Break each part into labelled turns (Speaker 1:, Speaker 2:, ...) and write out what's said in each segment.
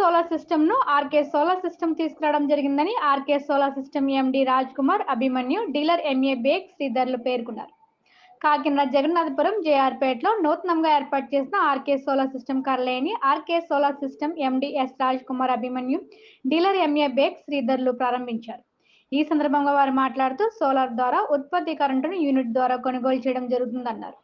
Speaker 1: Solar సిస్టమ్‌ను RK solar system తీసుకురావడం జరిగిందని RK solar system MD Raj Kumar Abhimanyu, dealer MA Baig శ్రీధర్లు పేర్కొన్నారు. కాకినాడ జగన్నాథపురం జేఆర్‌పేటలో నూతనంగా ఏర్పాటు చేసిన ఆర్‌కే సోలార్ సిస్టమ్ కార్యాలయాన్ని RK solar system MD S Raj Kumar Abhimanyu, dealer MA Baig శ్రీధర్లు ప్రారంభించారు. ఈ సందర్భంగా వారు మాట్లాడుతూ సోలార్ ద్వారా ఉత్పత్తి కరెంటును యూనిట్ ద్వారా కొనుగోలు చేయడం జరుగుతుందన్నారు.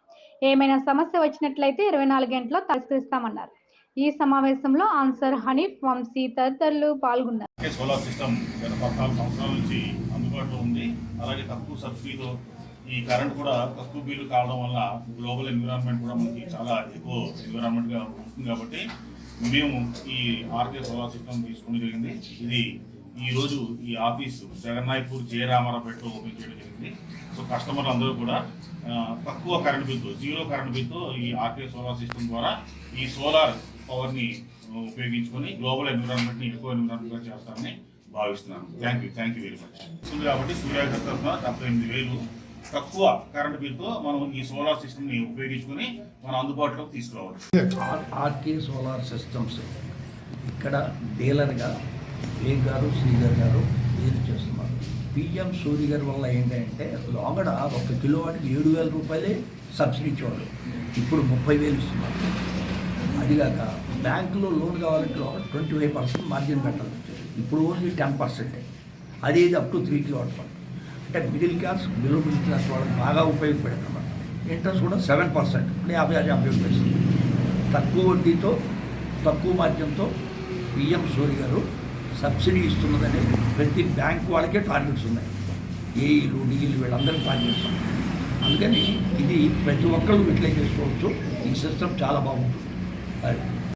Speaker 1: ఏమైనా సమస్య వచ్చినట్లయితే 24 గంటల్లో పరిష్కరిస్తామన్నారు. ఈ సమావేశంలో ఆన్సర్ హనీఫ్, వంశీ తదితరులు పాల్గొన్నారు.
Speaker 2: సోలార్ సిస్టమ్ గత 14 సంవత్సరాల నుంచి అందుబాటులో ఉంది. అలాగే తక్కువ సబ్సిడీతో ఈ కరెంట్ కూడా తక్కువ బిల్లు కావడం వల్ల గ్లోబల్ ఎన్విరాన్మెంట్ కూడా మనకి చాలా ఎక్కువ ఎన్విరాన్మెంట్గా ఉంటుంది. కాబట్టి మేము ఈ ఆర్కే సోలార్ సిస్టమ్ తీసుకోవడం జరిగింది. ఇది ఈరోజు ఈ ఆఫీసు జగన్నాథపూర్ జయరామారావుపేటలో ఓపెన్ చేయడం జరిగింది. సో కస్టమర్లు అందరూ కూడా తక్కువ కరెంట్ బిల్తో, జీరో కరెంట్ బిల్తో ఈ ఆర్కే సోలార్ సిస్టమ్ ద్వారా ఈ సోలార్ పవర్ని ఉపయోగించుకొని గ్లోబల్ ఎన్విరాన్మెంట్ని ఎక్కువ ఎన్విరాన్మెంట్గా చేస్తారని భావిస్తున్నాను. Thank you very much. ఉంది కాబట్టి సూర్యాగ్రహ తరఫున 78,000 తక్కువ కరెంట్ బిల్తో మనం ఈ సోలార్ సిస్టమ్ని ఉపయోగించుకొని మనం అందుబాటులోకి తీసుకురావాలి.
Speaker 3: ఆర్కే సోలార్ సిస్టమ్స్ ఇక్కడ డీలర్గా వేగ్ గారు, శ్రీధర్ గారు డీల్ చేస్తున్నారు. పిఎం సూర్య గారి వల్ల ఏంటంటే లోగడ 1 కిలోవాట్కి 7,000 రూపాయలే సబ్సిడీ ఇచ్చేవాళ్ళు, ఇప్పుడు 30,000 ఇస్తున్నారు. అదిగాక బ్యాంకులో లోన్ కావాలంటే 25% మార్జిన్ పెట్టాలి, ఇప్పుడు ఓన్లీ 10%. అది అప్ టు 3 కిలోవాట్ పర్. అంటే middle class, below middle class వాళ్ళకి బాగా ఉపయోగపడుతున్నారు. ఇంట్రెస్ట్ కూడా 7%, 50 పైసలు తక్కువ వడ్డీతో, తక్కువ మార్జిన్తో పిఎం సూర్య గారు సబ్సిడీ ఇస్తున్నదని ప్రతి బ్యాంక్ వాళ్ళకే టార్గెట్స్ ఉన్నాయి. ఏఈలు, డీఈలు వీళ్ళందరికీ టార్గెట్స్ ఉన్నాయి. అందుకని ఇది ప్రతి ఒక్కళ్ళు యూటిలైజ్ చేసుకోవచ్చు. ఈ సిస్టమ్ చాలా బాగుంటుంది. అది